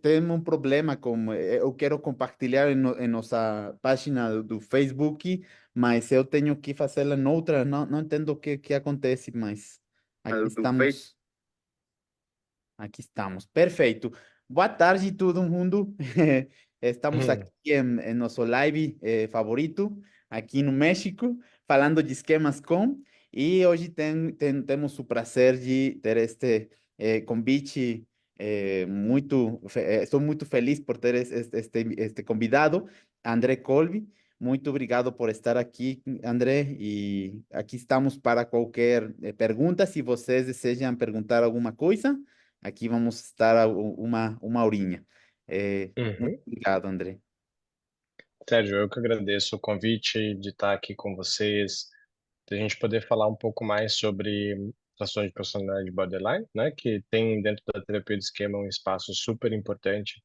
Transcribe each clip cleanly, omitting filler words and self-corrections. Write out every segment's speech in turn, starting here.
Temos um problema com. Eu quero compartilhar em nossa página do Facebook, mas eu tenho que fazê-la noutra. Não entendo o que acontece, mas aqui Do Face. estamos. Aqui estamos. Perfeito. Boa tarde, todo mundo. Estamos aqui Hum. em nosso live favorito, aqui no México, falando de esquemas com. E hoje temos o prazer de ter este convite. Estou muito feliz por ter este convidado, André Colby. Muito obrigado por estar aqui, André. E aqui estamos para qualquer pergunta. Se vocês desejam perguntar alguma coisa. Aqui vamos estar uma horinha. Muito Uhum. obrigado, André. Sérgio, eu que agradeço o convite de estar aqui com vocês, de a gente poder falar um pouco mais sobre transtorno de personalidade borderline, né, que tem dentro da terapia de esquema um espaço super importante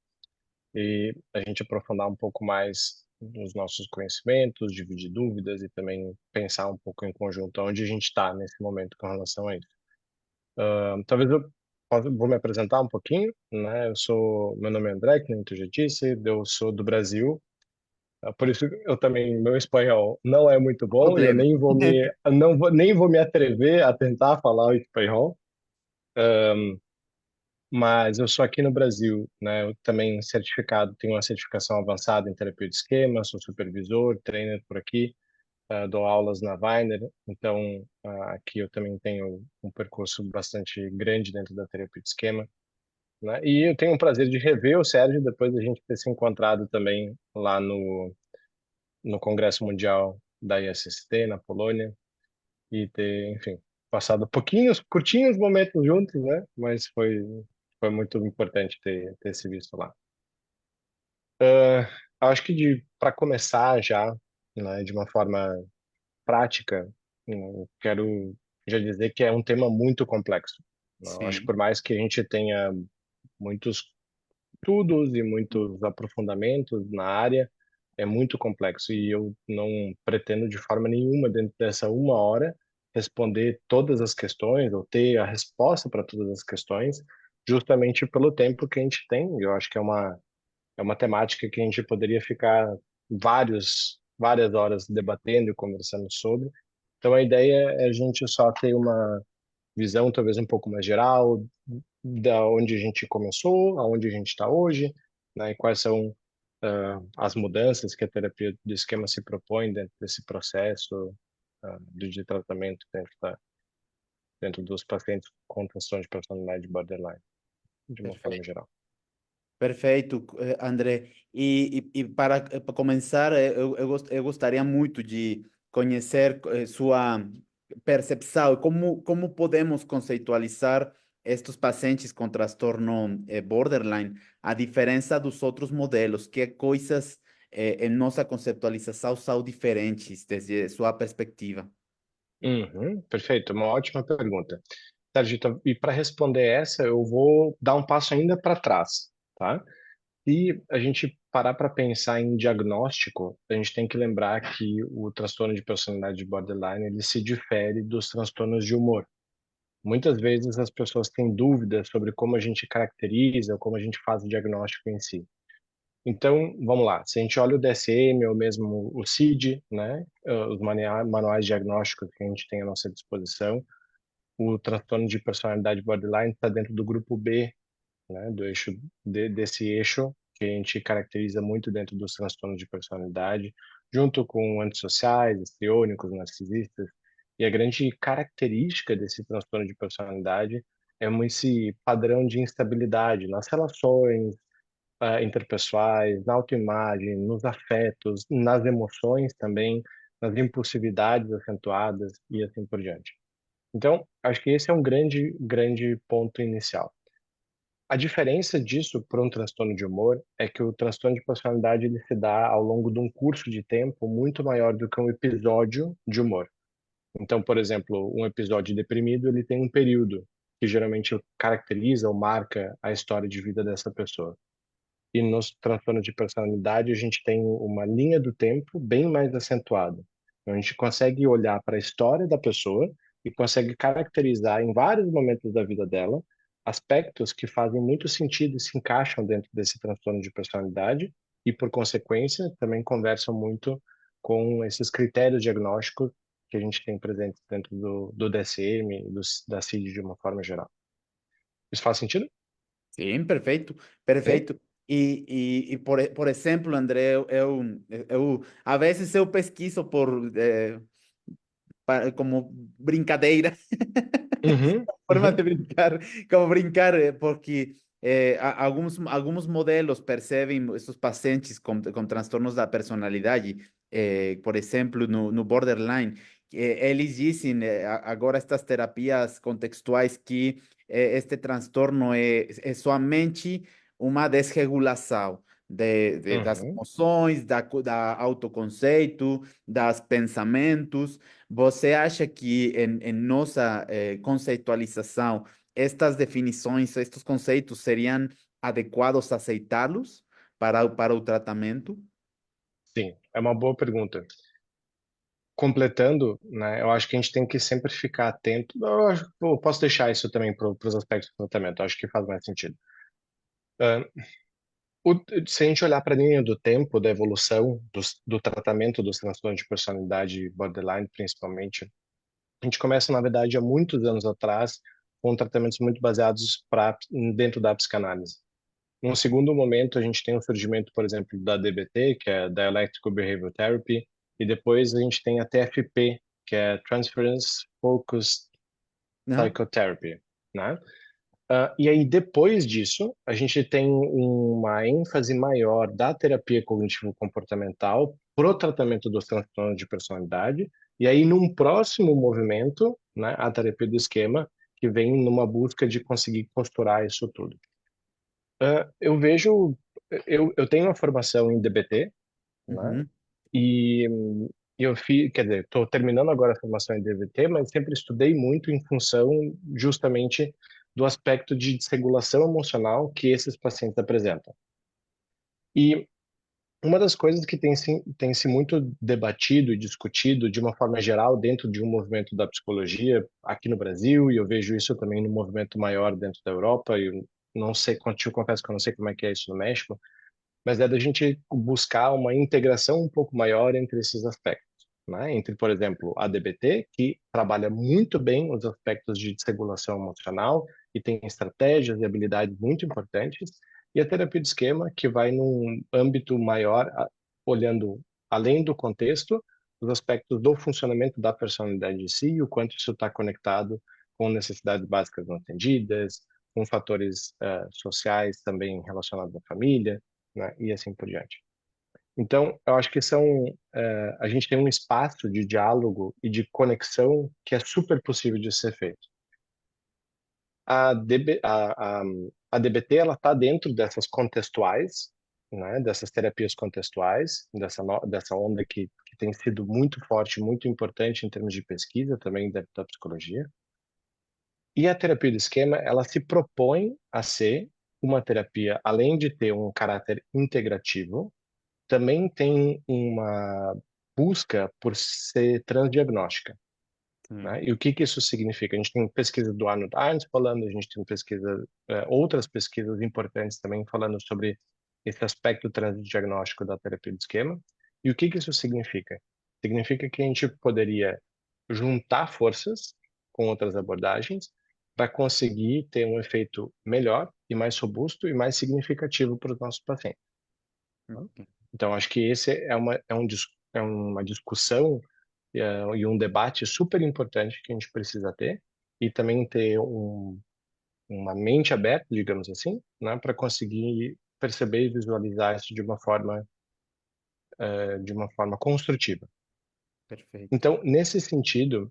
e a gente aprofundar um pouco mais nos nossos conhecimentos, dividir dúvidas e também pensar um pouco em conjunto onde a gente está nesse momento com relação a isso. Talvez vou me apresentar um pouquinho, né? Meu nome é André, que nem tu já disse, eu sou do Brasil. Por isso eu também, meu espanhol não é muito bom e eu Problema. nem vou me, não vou, nem vou me atrever a tentar falar o espanhol. Mas eu sou aqui no Brasil, né? Eu também certificado, tenho uma certificação avançada em terapia de esquema, sou supervisor, trainer por aqui, dou aulas na Weiner, então aqui eu também tenho um percurso bastante grande dentro da terapia de esquema, né? E eu tenho o prazer de rever o Sérgio depois da gente ter se encontrado também lá no Congresso Mundial da ISST, na Polônia, e ter, enfim, passado pouquinhos, curtinhos momentos juntos, né? Mas foi muito importante ter se visto lá. Acho que para começar já, né, de uma forma prática, quero já dizer que é um tema muito complexo. Eu acho que Sim. por mais que a gente tenha muitos estudos e muitos aprofundamentos na área, é muito complexo e eu não pretendo de forma nenhuma, dentro dessa uma hora, responder todas as questões ou ter a resposta para todas as questões, justamente pelo tempo que a gente tem. Eu acho que é uma temática que a gente poderia ficar várias horas debatendo e conversando sobre. Então, a ideia é a gente só ter uma visão talvez um pouco mais geral da onde a gente começou, aonde a gente está hoje, né, e quais são as mudanças que a terapia de esquema se propõe dentro desse processo de tratamento dentro dos pacientes com transtorno de personalidade borderline, de uma forma Perfeito. geral. Perfeito, André. E para começar, eu gostaria muito de conhecer sua percepção, como podemos conceitualizar estes pacientes com transtorno borderline, a diferença dos outros modelos, que coisas em nossa conceitualização são diferentes desde sua perspectiva. Uhum, perfeito, uma ótima pergunta. Sérgio, e para responder essa, eu vou dar um passo ainda para trás, tá? Se a gente parar para pensar em diagnóstico, a gente tem que lembrar que o transtorno de personalidade borderline ele se difere dos transtornos de humor. Muitas vezes as pessoas têm dúvidas sobre como a gente caracteriza, como a gente faz o diagnóstico em si. Então, vamos lá. Se a gente olha o DSM ou mesmo o CID, né, os manuais diagnósticos que a gente tem à nossa disposição, o transtorno de personalidade borderline está dentro do grupo B, né, do eixo desse eixo que a gente caracteriza muito dentro dos transtornos de personalidade, junto com antissociais, histriônicos, narcisistas. E a grande característica desse transtorno de personalidade é esse padrão de instabilidade nas relações interpessoais, na autoimagem, nos afetos, nas emoções também, nas impulsividades acentuadas e assim por diante. Então, acho que esse é um grande, grande ponto inicial. A diferença disso para um transtorno de humor é que o transtorno de personalidade ele se dá ao longo de um curso de tempo muito maior do que um episódio de humor. Então, por exemplo, um episódio deprimido ele tem um período que geralmente caracteriza ou marca a história de vida dessa pessoa. E nos transtornos de personalidade a gente tem uma linha do tempo bem mais acentuada. Então, a gente consegue olhar para a história da pessoa e consegue caracterizar em vários momentos da vida dela aspectos que fazem muito sentido e se encaixam dentro desse transtorno de personalidade e, por consequência, também conversam muito com esses critérios diagnósticos que a gente tem presentes dentro do DSM e da CID de uma forma geral. Isso faz sentido? Sim, perfeito, Sim? perfeito. Por exemplo, André, a vezes eu pesquiso como brincadeira, Uhum, forma de uhum, brincar, como brincar, porque alguns modelos percebem esses pacientes com transtornos da personalidade, por exemplo, no borderline, eles dizem agora estas terapias contextuais que este transtorno é somente uma desregulação das uhum. emoções, da autoconceito, das pensamentos. Você acha que em nossa conceitualização, estas definições, estes conceitos seriam adequados aceitá-los para o tratamento? Sim, é uma boa pergunta. Completando, né, eu acho que a gente tem que sempre ficar atento. Eu posso deixar isso também para os aspectos do tratamento, eu acho que faz mais sentido. Ah, o- Se a gente olhar para a linha do tempo da evolução do tratamento dos transtornos de personalidade borderline, principalmente, a gente começa, na verdade, há muitos anos atrás, com tratamentos muito baseados dentro da psicanálise. Num segundo momento, a gente tem o surgimento, por exemplo, da DBT, que é Dialectical Behavioral Therapy, e depois a gente tem a TFP, que é Transference Focused Não? Psychotherapy, né? E aí, depois disso, a gente tem uma ênfase maior da terapia cognitivo-comportamental para o tratamento dos transtornos de personalidade, e aí, num próximo movimento, né, a terapia do esquema, que vem numa busca de conseguir costurar isso tudo. Eu vejo, eu tenho uma formação em DBT, né? Uhum. E eu fiz, quer dizer, estou terminando agora a formação em DBT, mas sempre estudei muito em função justamente do aspecto de desregulação emocional que esses pacientes apresentam. E uma das coisas que tem se muito debatido e discutido de uma forma geral dentro de um movimento da psicologia aqui no Brasil, e eu vejo isso também no movimento maior dentro da Europa, e eu não sei, eu confesso que eu não sei como é que é isso no México, mas é da gente buscar uma integração um pouco maior entre esses aspectos, né? Entre, por exemplo, a DBT, que trabalha muito bem os aspectos de desregulação emocional e tem estratégias e habilidades muito importantes, e a terapia de esquema, que vai num âmbito maior, olhando além do contexto, os aspectos do funcionamento da personalidade em si e o quanto isso está conectado com necessidades básicas não atendidas, com fatores sociais também relacionados à família, né? E assim por diante. Então, eu acho que a gente tem um espaço de diálogo e de conexão que é super possível de ser feito. A, DB, a DBT, ela está dentro dessas contextuais, né? Dessas terapias contextuais, dessa onda que tem sido muito forte, muito importante em termos de pesquisa também da psicologia. E a terapia do esquema, ela se propõe a ser uma terapia, além de ter um caráter integrativo, também tem uma busca por ser transdiagnóstica, né? Sim. E o que que isso significa? A gente tem pesquisa do Arnold Arns falando, a gente tem outras pesquisas importantes também falando sobre esse aspecto transdiagnóstico da terapia de esquema. E o que que isso significa? Significa que a gente poderia juntar forças com outras abordagens para conseguir ter um efeito melhor e mais robusto e mais significativo para os nossos pacientes, né? Ok. Então, acho que esse é uma discussão e um debate super importante que a gente precisa ter e também ter uma mente aberta, digamos assim, né, para conseguir perceber e visualizar isso de uma forma construtiva. Perfeito. Então, nesse sentido,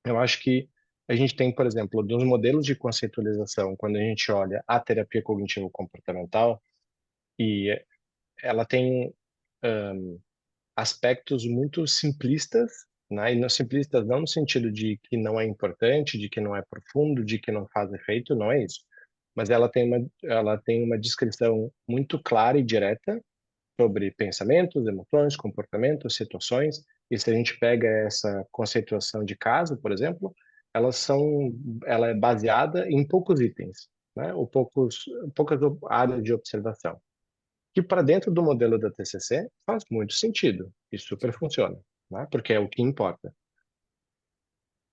eu acho que a gente tem, por exemplo, dos modelos de conceitualização, quando a gente olha a terapia cognitivo-comportamental, e ela tem aspectos muito simplistas, né? E não simplistas não no sentido de que não é importante, de que não é profundo, de que não faz efeito, não é isso. Mas ela tem uma descrição muito clara e direta sobre pensamentos, emoções, comportamentos, situações. E se a gente pega essa conceituação de caso, por exemplo, ela é baseada em poucos itens, né? Ou poucas áreas de observação. Que para dentro do modelo da TCC faz muito sentido e super funciona, né? Porque é o que importa.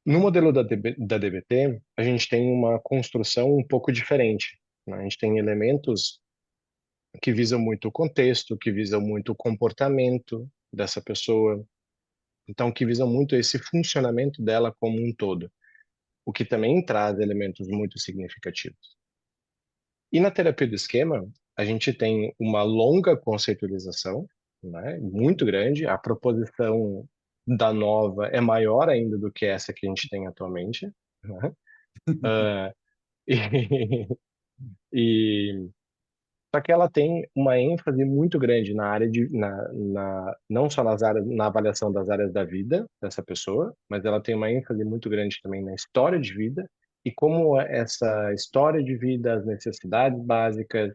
No modelo da DBT, a gente tem uma construção um pouco diferente, né? A gente tem elementos que visam muito o contexto, que visam muito o comportamento dessa pessoa, então que visam muito esse funcionamento dela como um todo, o que também traz elementos muito significativos. E na terapia do esquema, a gente tem uma longa conceitualização, né, muito grande. A proposição da nova é maior ainda do que essa que a gente tem atualmente, né? Ah, e, e só que ela tem uma ênfase muito grande na área não só na avaliação das áreas da vida dessa pessoa, mas ela tem uma ênfase muito grande também na história de vida e como essa história de vida, as necessidades básicas,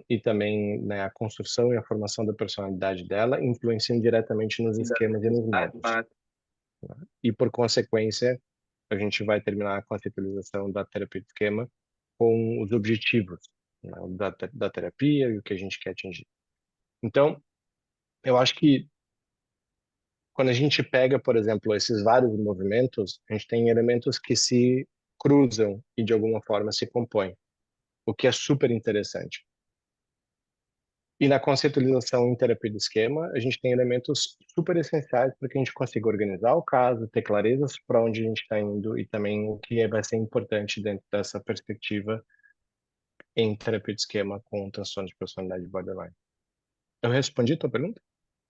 e também, né, a construção e a formação da personalidade dela influenciam diretamente nos esquemas e nos métodos. E, por consequência, a gente vai terminar a conceitualização da terapia de esquema com os objetivos, né, da terapia e o que a gente quer atingir. Então, eu acho que quando a gente pega, por exemplo, esses vários movimentos, a gente tem elementos que se cruzam e, de alguma forma, se compõem, o que é super interessante. E na conceitualização em terapia do esquema, a gente tem elementos super essenciais para que a gente consiga organizar o caso, ter clareza para onde a gente está indo e também o que vai ser importante dentro dessa perspectiva em terapia de esquema com transtorno de personalidade borderline. Eu respondi a tua pergunta?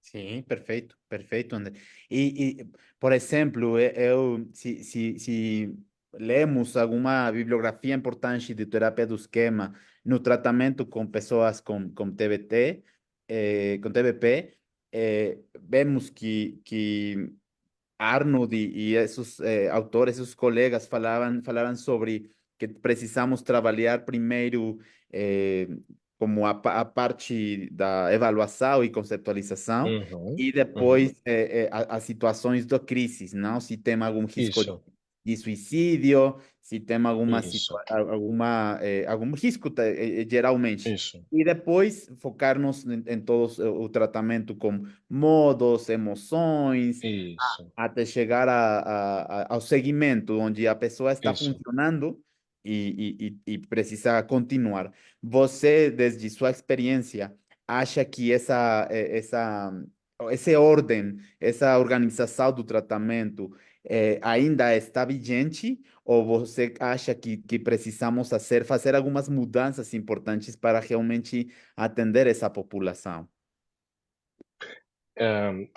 Sim, perfeito, perfeito, André. Por exemplo, se lemos alguma bibliografia importante de terapia do esquema no tratamento com pessoas com TBT, com TBP, vemos que Arnold y esos autores, esos colegas falaban sobre que precisamos trabalhar primeiro como a parte da avaliação e conceptualização Uhum, e uhum. depois as situações de crise, não? Se tem algum risco Isso, de suicídio, se tem isso, algum risco geralmente. isso, E depois focar-nos em todo o tratamento com modos, emoções, isso, até chegar ao segmento onde a pessoa está isso. funcionando e precisa continuar. Você, desde sua experiência, acha que esse ordem, essa organização do tratamento ainda está vigente? Ou você acha que precisamos fazer algumas mudanças importantes para realmente atender essa população? Ahn,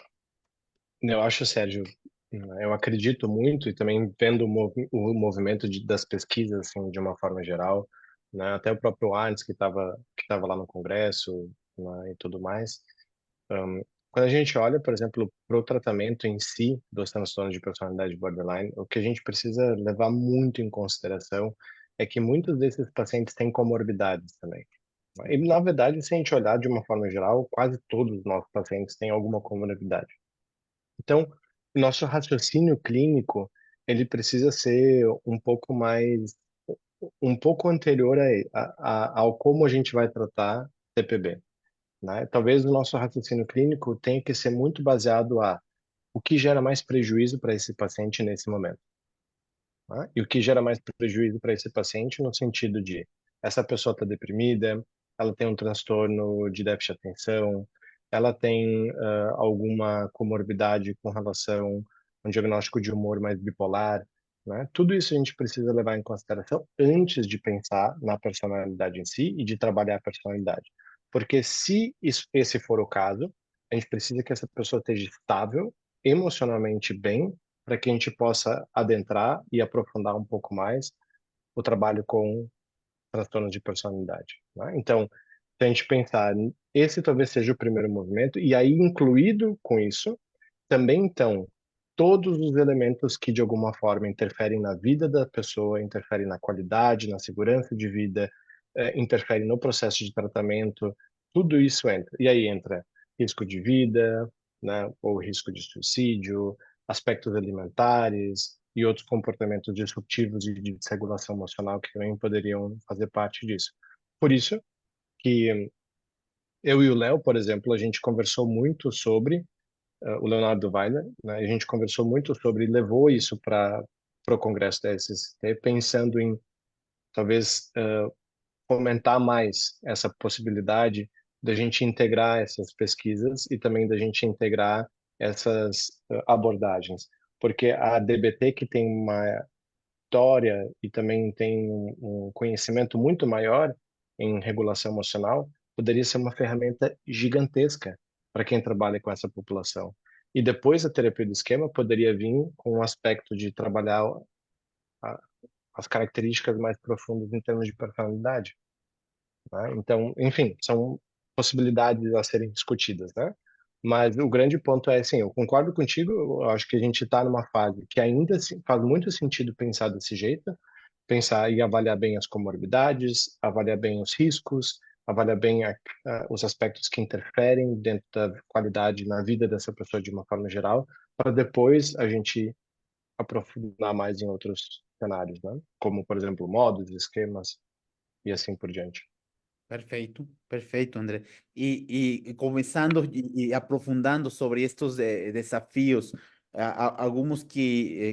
eu acho, Sérgio, eu acredito muito e também vendo o movimento das pesquisas assim, de uma forma geral, né, até o próprio Arns que estava lá no Congresso, né, e tudo mais. Quando a gente olha, por exemplo, para o tratamento em si dos transtornos de personalidade borderline, o que a gente precisa levar muito em consideração é que muitos desses pacientes têm comorbidades também. E, na verdade, se a gente olhar de uma forma geral, quase todos os nossos pacientes têm alguma comorbidade. Então, o nosso raciocínio clínico, ele precisa ser um pouco anterior ao como a gente vai tratar TPB, né? Talvez o nosso raciocínio clínico tenha que ser muito baseado o que gera mais prejuízo para esse paciente nesse momento, né? E o que gera mais prejuízo para esse paciente no sentido de essa pessoa está deprimida, ela tem um transtorno de déficit de atenção, ela tem alguma comorbidade com relação a um diagnóstico de humor mais bipolar, né? Tudo isso a gente precisa levar em consideração antes de pensar na personalidade em si e de trabalhar a personalidade. Porque se esse for o caso, a gente precisa que essa pessoa esteja estável, emocionalmente bem, para que a gente possa adentrar e aprofundar um pouco mais o trabalho com transtornos de personalidade, né? Então, se a gente pensar, esse talvez seja o primeiro movimento, e aí incluído com isso, também então, todos os elementos que de alguma forma interferem na vida da pessoa, interferem na qualidade, na segurança de vida, interferem no processo de tratamento, tudo isso entra. E aí entra risco de vida, né, ou risco de suicídio, aspectos alimentares, e outros comportamentos disruptivos e de desregulação emocional que também poderiam fazer parte disso. Por isso que eu e o Léo, por exemplo, a gente conversou muito sobre o Leonardo Weiler, né? A gente conversou muito sobre, levou isso para o Congresso da SST, pensando em talvez fomentar mais essa possibilidade da gente integrar essas pesquisas e também da gente integrar essas abordagens, porque a DBT, que tem uma história e também tem um conhecimento muito maior em regulação emocional, poderia ser uma ferramenta gigantesca para quem trabalha com essa população. E depois a terapia do esquema poderia vir com um aspecto de trabalhar a- as características mais profundas em termos de personalidade, né? Então, enfim, são possibilidades a serem discutidas, né? Mas o grande ponto é, assim, eu concordo contigo, eu acho que a gente está numa fase que ainda faz muito sentido pensar desse jeito, pensar e avaliar bem as comorbidades, avaliar bem os riscos, avaliar bem os aspectos que interferem dentro da qualidade na vida dessa pessoa de uma forma geral, para depois a gente aprofundar mais em outros cenários, né? Como, por exemplo, modos, esquemas e assim por diante. Perfeito, perfeito, André. Y comenzando y aprofundando sobre estos desafios, algunos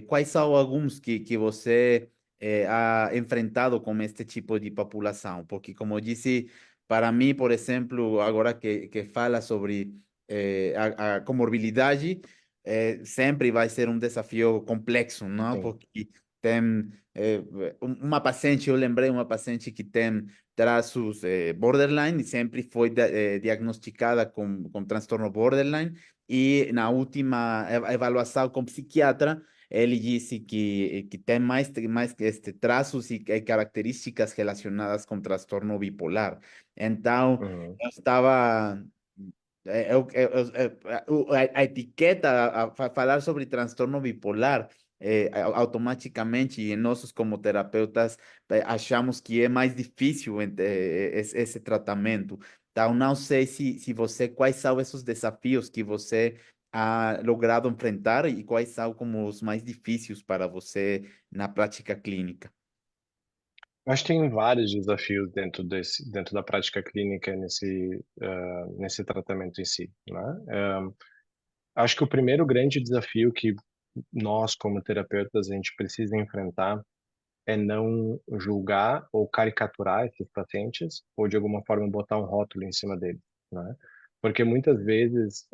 ¿cuáles son algunos que você ha enfrentado con este tipo de população? Porque, como disse, para mim, por exemplo, agora que fala sobre a comorbilidade, sempre vai ser um desafio complexo, não? Sim. Porque tem uma paciente, eu lembrei uma paciente que tem traços borderline, e sempre foi diagnosticada com transtorno borderline, e na última avaliação com psiquiatra, ele disse que tem mais traços e características relacionadas com transtorno bipolar. Então, Uhum. eu estava... a etiqueta, falar sobre transtorno bipolar, automaticamente, e nós, como terapeutas, achamos que é mais difícil esse tratamento. Então, não sei se você, quais são esses desafios que você ha logrado enfrentar e quais são como os mais difíceis para você na prática clínica. Acho que tem vários desafios dentro da prática clínica nesse tratamento em si, né? Acho que o primeiro grande desafio que nós, como terapeutas, a gente precisa enfrentar é não julgar ou caricaturar esses pacientes ou de alguma forma botar um rótulo em cima deles, né? Porque muitas vezes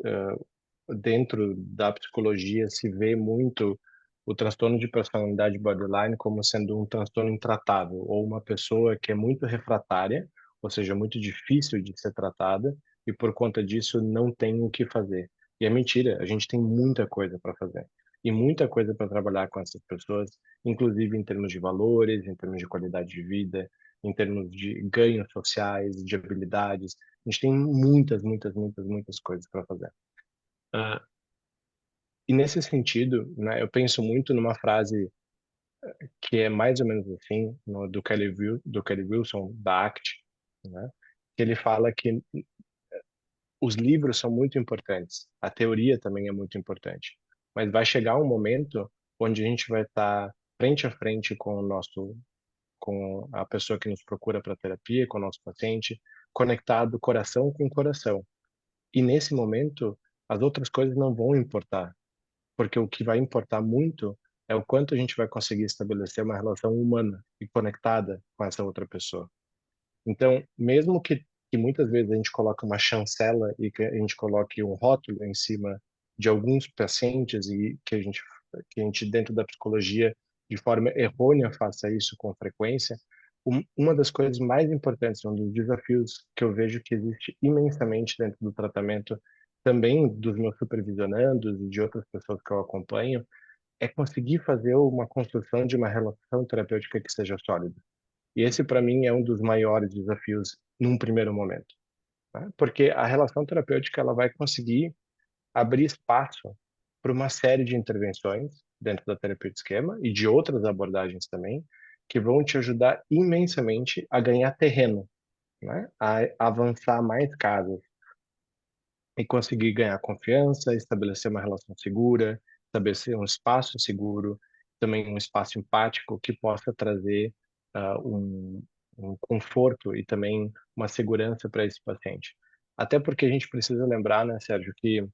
dentro da psicologia se vê muito o transtorno de personalidade borderline como sendo um transtorno intratável ou uma pessoa que é muito refratária, ou seja, muito difícil de ser tratada e por conta disso não tem o que fazer. E é mentira, a gente tem muita coisa para fazer e muita coisa para trabalhar com essas pessoas, inclusive em termos de valores, em termos de qualidade de vida, em termos de ganhos sociais, de habilidades. A gente tem muitas, muitas, muitas, muitas coisas para fazer. Ah, e nesse sentido, né, eu penso muito numa frase que é mais ou menos assim, do Kelly Wilson, da ACT, né, que ele fala que os livros são muito importantes, a teoria também é muito importante, mas vai chegar um momento onde a gente vai estar frente a frente com com a pessoa que nos procura para terapia, com o nosso paciente, conectado coração com coração. E nesse momento, as outras coisas não vão importar, porque o que vai importar muito é o quanto a gente vai conseguir estabelecer uma relação humana e conectada com essa outra pessoa. Então, mesmo que muitas vezes a gente coloque uma chancela e que a gente coloque um rótulo em cima de alguns pacientes e que a gente dentro da psicologia de forma errônea faça isso com frequência, uma das coisas mais importantes, um dos desafios que eu vejo que existe imensamente dentro do tratamento, também dos meus supervisionandos e de outras pessoas que eu acompanho, é conseguir fazer uma construção de uma relação terapêutica que seja sólida. E esse, para mim, é um dos maiores desafios num primeiro momento, né? Porque a relação terapêutica ela vai conseguir abrir espaço para uma série de intervenções dentro da terapia de esquema e de outras abordagens também, que vão te ajudar imensamente a ganhar terreno, né? A avançar mais casas e conseguir ganhar confiança, estabelecer uma relação segura, estabelecer um espaço seguro também um espaço empático que possa trazer um conforto e também uma segurança para esse paciente. Até porque a gente precisa lembrar, né, Sérgio, que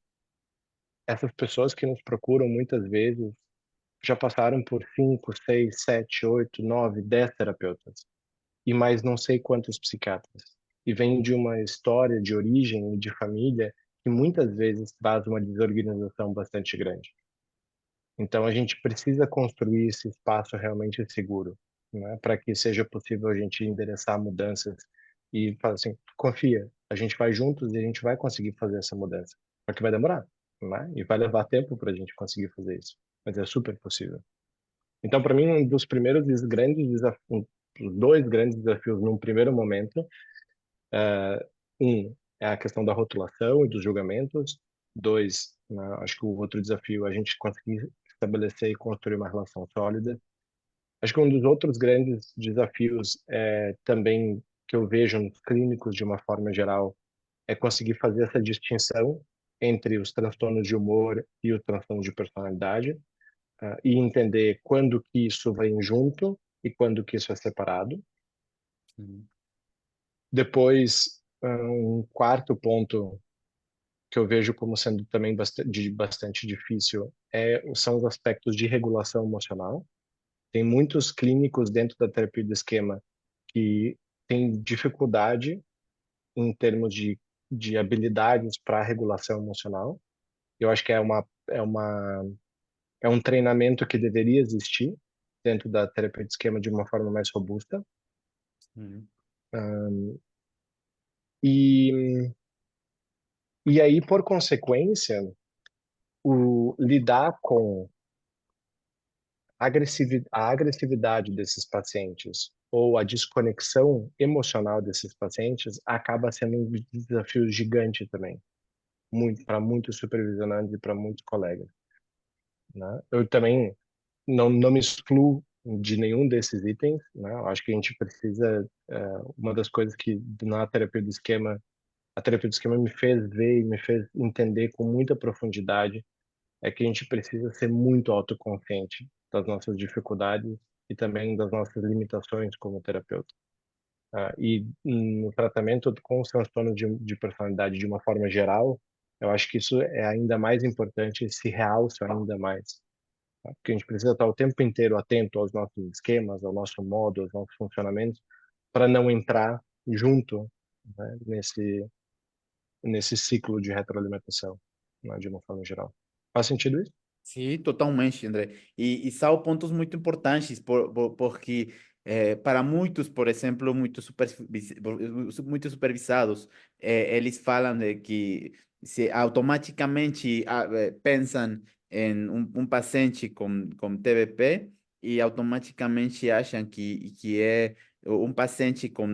essas pessoas que nos procuram muitas vezes já passaram por 5, 6, 7, 8, 9, 10 terapeutas e mais não sei quantos psiquiatras. E vem de uma história de origem e de família que muitas vezes traz uma desorganização bastante grande. Então a gente precisa construir esse espaço realmente seguro, né, para que seja possível a gente endereçar mudanças e falar assim, confia, a gente vai juntos e a gente vai conseguir fazer essa mudança. Só que vai demorar, né? E vai levar tempo para a gente conseguir fazer isso, mas é super possível. Então, para mim, um dos primeiros grandes desafios, os dois grandes desafios num primeiro momento, um é a questão da rotulação e dos julgamentos. Dois, né, acho que o outro desafio é a gente conseguir estabelecer e construir uma relação sólida. Acho que um dos outros grandes desafios é também que eu vejo nos clínicos de uma forma geral é conseguir fazer essa distinção entre os transtornos de humor e o transtorno de personalidade, e entender quando que isso vem junto e quando que isso é separado. Sim. Depois, um quarto ponto que eu vejo como sendo também bastante difícil são os aspectos de regulação emocional. Tem muitos clínicos dentro da terapia do esquema que têm dificuldade em termos de habilidades para regulação emocional. Eu acho que é um treinamento que deveria existir dentro da terapia de esquema de uma forma mais robusta. Sim. E, e aí, por consequência, o lidar com a agressividade desses pacientes ou a desconexão emocional desses pacientes acaba sendo um desafio gigante também, muito para muitos supervisionantes e para muitos colegas, né? Eu também não me excluo de nenhum desses itens, né? Eu acho que a gente precisa, uma das coisas que na terapia do esquema, a terapia do esquema me fez ver e me fez entender com muita profundidade é que a gente precisa ser muito autoconsciente das nossas dificuldades e também das nossas limitações como terapeuta. E no tratamento com os transtornos de personalidade de uma forma geral, eu acho que isso é ainda mais importante e se realça ainda mais. Tá? Porque a gente precisa estar o tempo inteiro atento aos nossos esquemas, ao nosso modo, aos nossos funcionamentos, para não entrar junto, né, nesse ciclo de retroalimentação, né, de uma forma geral. Faz sentido isso? Sim, totalmente, André. E são pontos muito importantes, porque para muitos, por exemplo, muito supervisados, eles falam de que se automaticamente pensam em um paciente com TBP e automaticamente acham que é um paciente com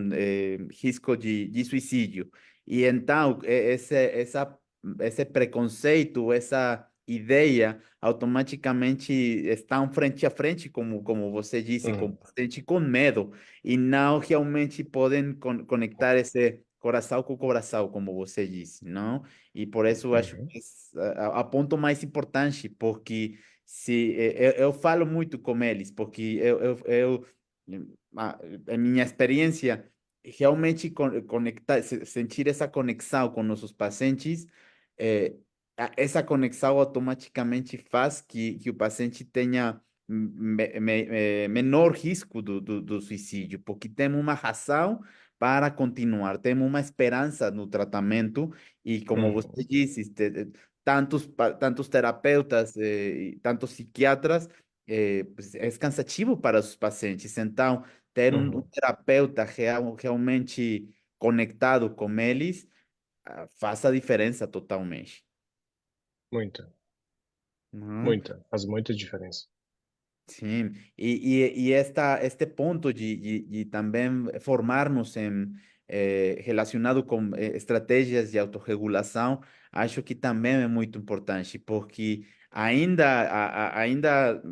risco de suicídio. E então, esse preconceito, essa ideia automaticamente estão frente a frente, como você disse, com Uhum, bastante com medo, e não realmente podem conectar esse coração com o coração, como você disse, não? E por isso eu acho uhum, que a ponto mais importante, porque se eu falo muito com eles, porque em minha experiência, realmente conectar, sentir essa conexão com nossos pacientes, eh, essa conexão automaticamente faz que o paciente tenha menor risco do suicídio, porque temos uma razão para continuar, temos uma esperança no tratamento e, como você uhum, disse, tantos terapeutas e tantos psiquiatras, pues, é cansativo para os pacientes. Então, ter um uhum. terapeuta realmente conectado com eles faz a diferença totalmente. Muita, Não? muita. Faz muita diferença. Sim, e este ponto de também formarmos relacionado com estratégias de autorregulação, acho que também é muito importante, porque ainda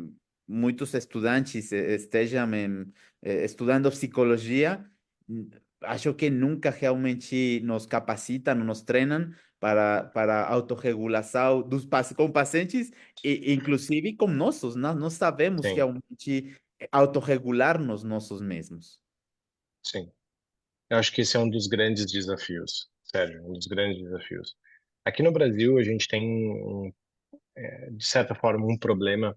muitos estudantes estejam estudando psicologia, acho que nunca realmente nos capacitam, nos treinam para a autorregulação com pacientes, e inclusive com nossos, nós sabemos Sim, realmente autorregular-nos nossos mesmos. sim. Eu acho que esse é um dos grandes desafios, Sérgio, um dos grandes desafios. Aqui no Brasil, a gente tem, de certa forma, um problema,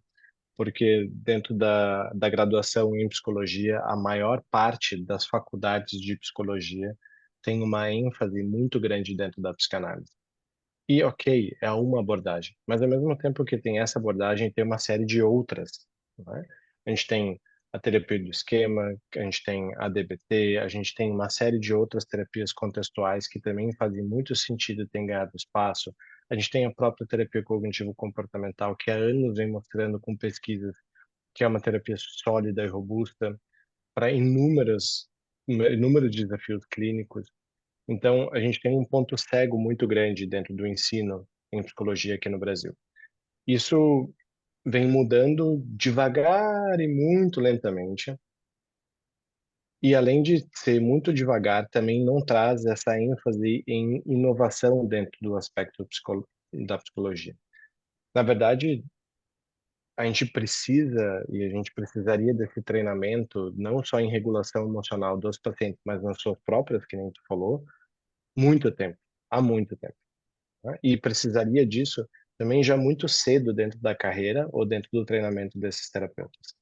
porque dentro da graduação em psicologia, a maior parte das faculdades de psicologia tem uma ênfase muito grande dentro da psicanálise. E, ok, é uma abordagem, mas ao mesmo tempo que tem essa abordagem, tem uma série de outras, né? A gente tem a terapia do esquema, a gente tem a DBT, a gente tem uma série de outras terapias contextuais que também fazem muito sentido e têm ganhado espaço. A gente tem a própria terapia cognitivo-comportamental, que há anos vem mostrando com pesquisas que é uma terapia sólida e robusta para inúmeros desafios clínicos. Então, a gente tem um ponto cego muito grande dentro do ensino em psicologia aqui no Brasil. Isso vem mudando devagar e muito lentamente, e além de ser muito devagar, também não traz essa ênfase em inovação dentro do aspecto da psicologia. Na verdade, a gente precisa e a gente precisaria desse treinamento, não só em regulação emocional dos pacientes, mas nas suas próprias, que nem tu falou, muito tempo, há muito tempo. Né? E precisaria disso também já muito cedo dentro da carreira ou dentro do treinamento desses terapeutas.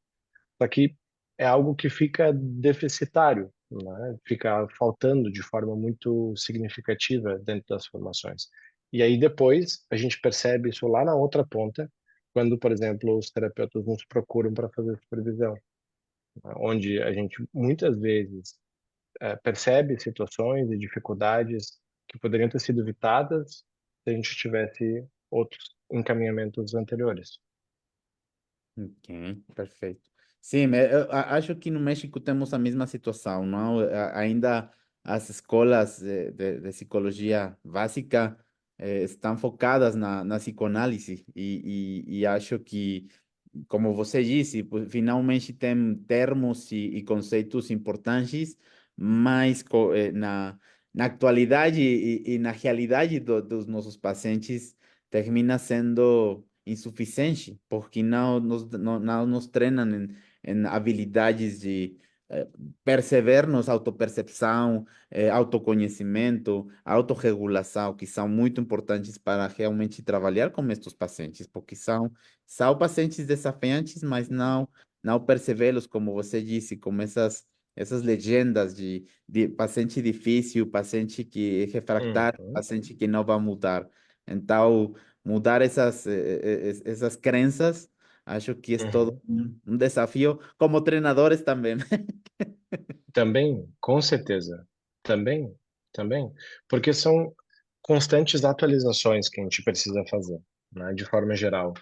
Só que é algo que fica deficitário, né? Fica faltando de forma muito significativa dentro das formações. E aí depois a gente percebe isso lá na outra ponta, quando, por exemplo, os terapeutas nos procuram para fazer supervisão, né? Onde a gente muitas vezes percebe situações e dificuldades que poderiam ter sido evitadas se a gente tivesse outros encaminhamentos anteriores. Ok, perfeito. Sim, eu acho que no México temos a mesma situação, não? Ainda as escolas de psicologia básica estão focadas na psicoanálise e acho que, como você disse, finalmente tem termos e conceitos importantes, mas na atualidade e na realidade dos nossos pacientes termina sendo insuficiente, porque não nos treinam em habilidades de percebermos, autopercepção, autoconhecimento, autorregulação, que são muito importantes para realmente trabalhar com estes pacientes, porque são pacientes desafiantes, mas não percebê-los, como você disse, como essas legendas de paciente difícil, paciente que é refratário, Uhum, paciente que não vai mudar. Então, mudar essas crenças, acho que é todo uhum. um desafio, como treinadores também. Também, com certeza. Também, também. Porque são constantes atualizações que a gente precisa fazer, né, de forma geral.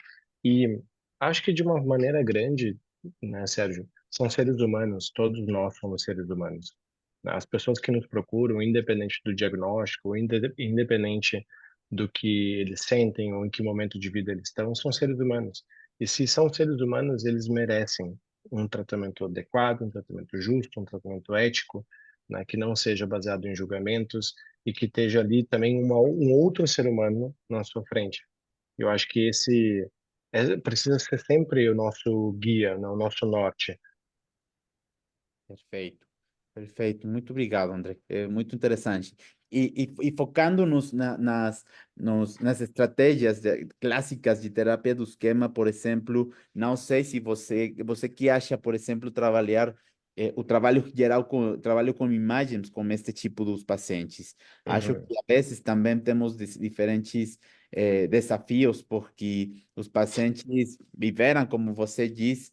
E acho que de uma maneira grande, né, Sérgio, são seres humanos, todos nós somos seres humanos. As pessoas que nos procuram, independente do diagnóstico, independente do que eles sentem ou em que momento de vida eles estão, são seres humanos. E se são seres humanos, eles merecem um tratamento adequado, um tratamento justo, um tratamento ético, né, que não seja baseado em julgamentos e que esteja ali também um outro ser humano na sua frente. Eu acho que esse precisa ser sempre o nosso guia, né, o nosso norte. Perfeito, perfeito. Muito obrigado, André. É muito interessante. E focando nas estratégias clássicas de terapia do esquema, por exemplo, não sei se você que acha, por exemplo, trabalhar o trabalho com imagens com este tipo dos pacientes. Acho Uhum, que a vezes também temos diferentes desafios, porque os pacientes viveram, como você diz,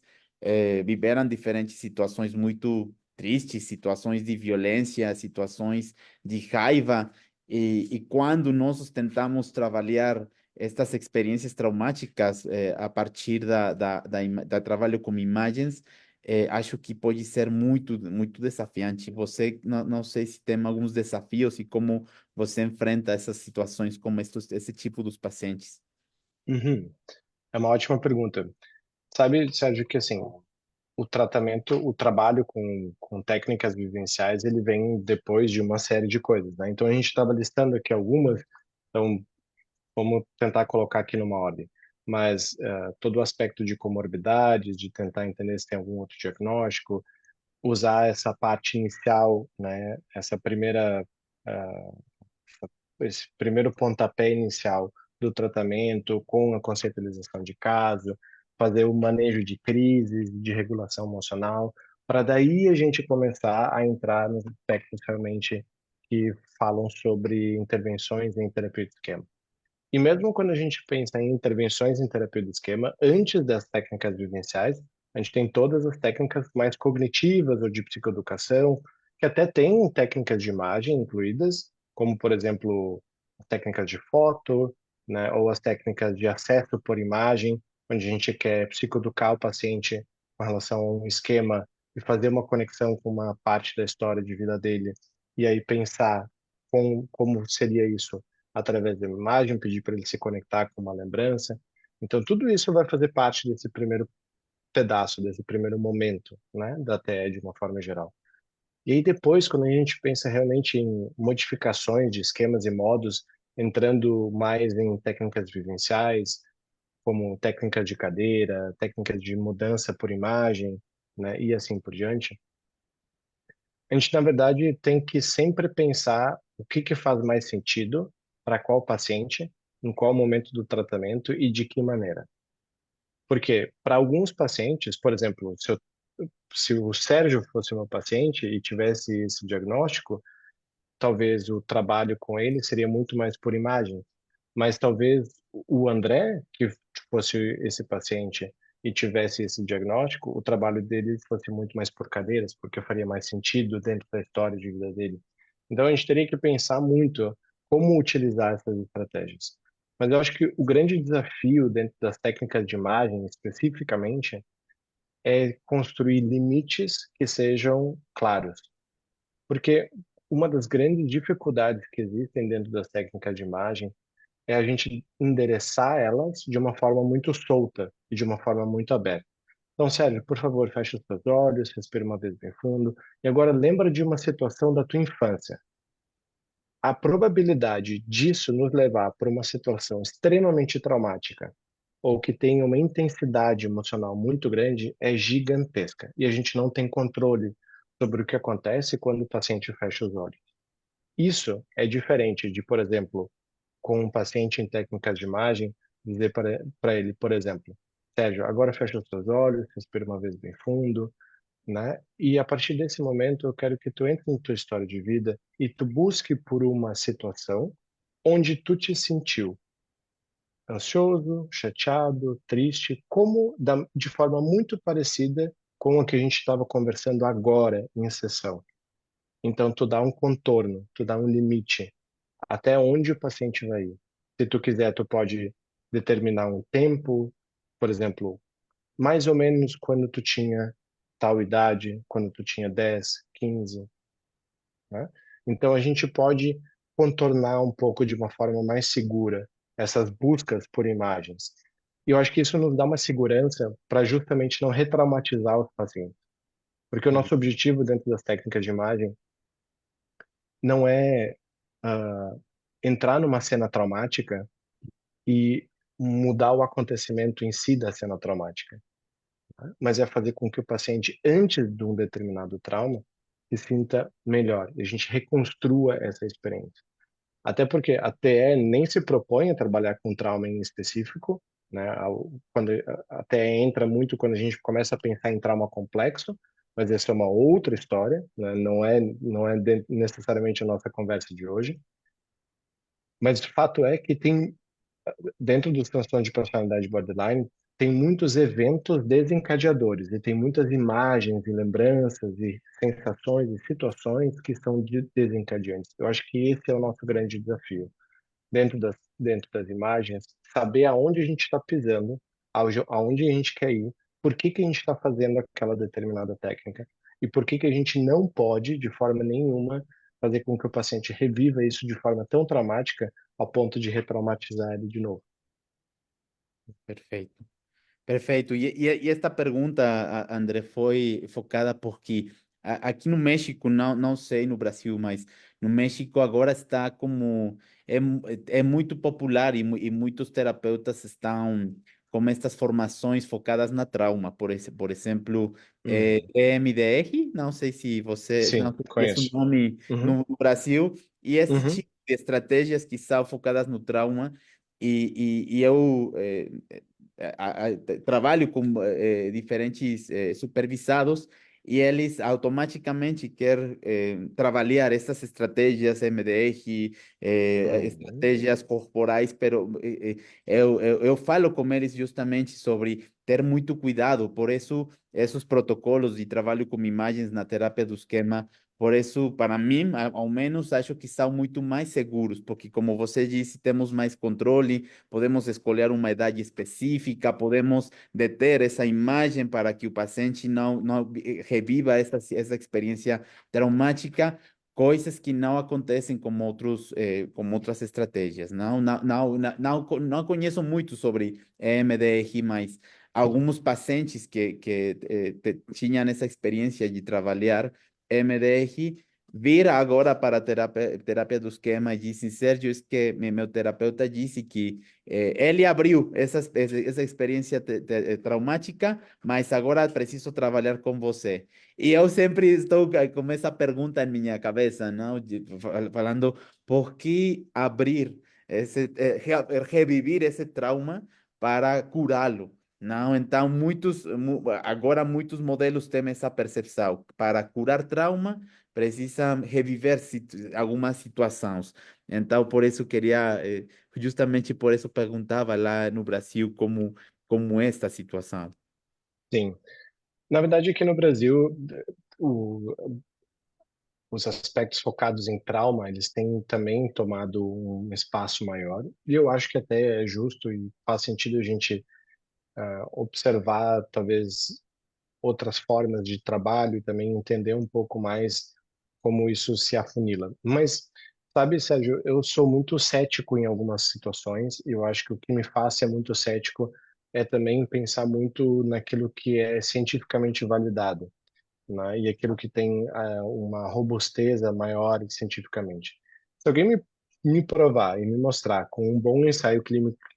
viveram diferentes situações muito tristes, situações de violência, situações de raiva, e quando nós tentamos trabalhar estas experiências traumáticas a partir da trabalho com imagens, acho que pode ser muito desafiante. Você, não sei se tem alguns desafios e como você enfrenta essas situações como esse tipo dos pacientes. uhum. É uma ótima pergunta. Sabe, Sérgio, que assim, o tratamento, o trabalho com técnicas vivenciais, ele vem depois de uma série de coisas, né? Então a gente estava listando aqui algumas, então vamos tentar colocar aqui numa ordem. Mas todo o aspecto de comorbidades, de tentar entender se tem algum outro diagnóstico, usar essa parte inicial, né? Esse primeiro pontapé inicial do tratamento com a conceitualização de caso, fazer o manejo de crises, de regulação emocional, para daí a gente começar a entrar nos aspectos realmente que falam sobre intervenções em terapia de esquema. E mesmo quando a gente pensa em intervenções em terapia do esquema, antes das técnicas vivenciais, a gente tem todas as técnicas mais cognitivas ou de psicoeducação, que até tem técnicas de imagem incluídas, como, por exemplo, as técnicas de foto, né, ou as técnicas de acesso por imagem, onde a gente quer psicoeducar o paciente com relação a um esquema e fazer uma conexão com uma parte da história de vida dele, e aí pensar como seria isso através da imagem, pedir para ele se conectar com uma lembrança. Então, tudo isso vai fazer parte desse primeiro pedaço, desse primeiro momento, né, da TE de uma forma geral. E aí depois, quando a gente pensa realmente em modificações de esquemas e modos, entrando mais em técnicas vivenciais, como técnicas de cadeira, técnicas de mudança por imagem, né, e assim por diante, a gente, na verdade, tem que sempre pensar o que que faz mais sentido para qual paciente, em qual momento do tratamento e de que maneira. Porque para alguns pacientes, por exemplo, se o Sérgio fosse meu paciente e tivesse esse diagnóstico, talvez o trabalho com ele seria muito mais por imagem. Mas talvez o André, que fosse esse paciente e tivesse esse diagnóstico, o trabalho dele fosse muito mais por cadeiras, porque faria mais sentido dentro da história de vida dele. Então a gente teria que pensar muito como utilizar essas estratégias. Mas eu acho que o grande desafio dentro das técnicas de imagem, especificamente, é construir limites que sejam claros. Porque uma das grandes dificuldades que existem dentro das técnicas de imagem é a gente endereçar elas de uma forma muito solta e de uma forma muito aberta. Então, Sérgio, por favor, feche os seus olhos, respira uma vez bem fundo e agora lembra de uma situação da tua infância. A probabilidade disso nos levar para uma situação extremamente traumática ou que tenha uma intensidade emocional muito grande é gigantesca e a gente não tem controle sobre o que acontece quando o paciente fecha os olhos. Isso é diferente de, por exemplo, com um paciente em técnicas de imagem, dizer para ele, por exemplo, Sérgio, agora fecha os seus olhos, respira uma vez bem fundo, né? E a partir desse momento eu quero que tu entre na tua história de vida e tu busque por uma situação onde tu te sentiu ansioso, chateado, triste, de forma muito parecida com a que a gente estava conversando agora em sessão. Então tu dá um contorno, tu dá um limite até onde o paciente vai ir. Se tu quiser, tu pode determinar um tempo, por exemplo, mais ou menos quando tu tinha tal idade, quando tu tinha 10, 15, né? Então a gente pode contornar um pouco de uma forma mais segura essas buscas por imagens. E eu acho que isso nos dá uma segurança para justamente não retraumatizar os pacientes. Porque o Sim, nosso objetivo dentro das técnicas de imagem não é entrar numa cena traumática e mudar o acontecimento em si da cena traumática, mas é fazer com que o paciente, antes de um determinado trauma, se sinta melhor, e a gente reconstrua essa experiência. Até porque a TE nem se propõe a trabalhar com trauma em específico, né? Quando a TE entra muito quando a gente começa a pensar em trauma complexo, mas essa é uma outra história, né? Não é necessariamente a nossa conversa de hoje. Mas o fato é que tem dentro dos transtornos de personalidade borderline, tem muitos eventos desencadeadores e tem muitas imagens e lembranças e sensações e situações que são desencadeantes. Eu acho que esse é o nosso grande desafio. Dentro das imagens, saber aonde a gente está pisando, aonde a gente quer ir, por que que a gente está fazendo aquela determinada técnica e por que que a gente não pode, de forma nenhuma, fazer com que o paciente reviva isso de forma tão traumática ao ponto de retraumatizar ele de novo. perfeito. Perfeito. E esta pergunta, André, foi focada porque aqui no México, não sei no Brasil, mas no México agora está como, é muito popular e muitos terapeutas estão com estas formações focadas na trauma. Por exemplo, Uhum. EMDR, não sei se você, não Sim, sei se esse é o conheço. nome Uhum. no Brasil, e esse Uhum. tipo de estratégias que são focadas no trauma, e eu trabalho com diferentes supervisados e eles automaticamente querem trabalhar essas estratégias MDR, Uhum. estratégias corporais, pero eu falo com eles justamente sobre ter muito cuidado, por isso esses protocolos de trabalho com imagens na terapia do esquema, por isso, para mim, ao menos, acho que são muito mais seguros, porque, como você disse, temos mais controle, podemos escolher uma idade específica, podemos deter essa imagem para que o paciente não reviva essa experiência traumática, coisas que não acontecem com outras estratégias. Não conheço muito sobre EMDR, mas alguns pacientes que tinham essa experiência de trabalhar EMDR vir agora para a terapia do esquema e disse, Sérgio, é que meu terapeuta disse que ele abriu essa experiência traumática, mas agora preciso trabalhar com você. E eu sempre estou com essa pergunta em minha cabeça, não? Falando, por que abrir reviver esse trauma para curá-lo? Não, então agora muitos modelos têm essa percepção. Para curar trauma, precisa reviver algumas situações. Então, por isso queria justamente por isso perguntava lá no Brasil como é esta situação. Sim. Na verdade, aqui no Brasil, o- os aspectos focados em trauma, eles têm também tomado um espaço maior. E eu acho que até é justo e faz sentido a gente observar, talvez, outras formas de trabalho e também entender um pouco mais como isso se afunila. Mas, sabe, Sérgio, eu sou muito cético em algumas situações e eu acho que o que me faz ser muito cético é também pensar muito naquilo que é cientificamente validado, né? E aquilo que tem uma robusteza maior cientificamente. Se alguém me provar e me mostrar com um bom ensaio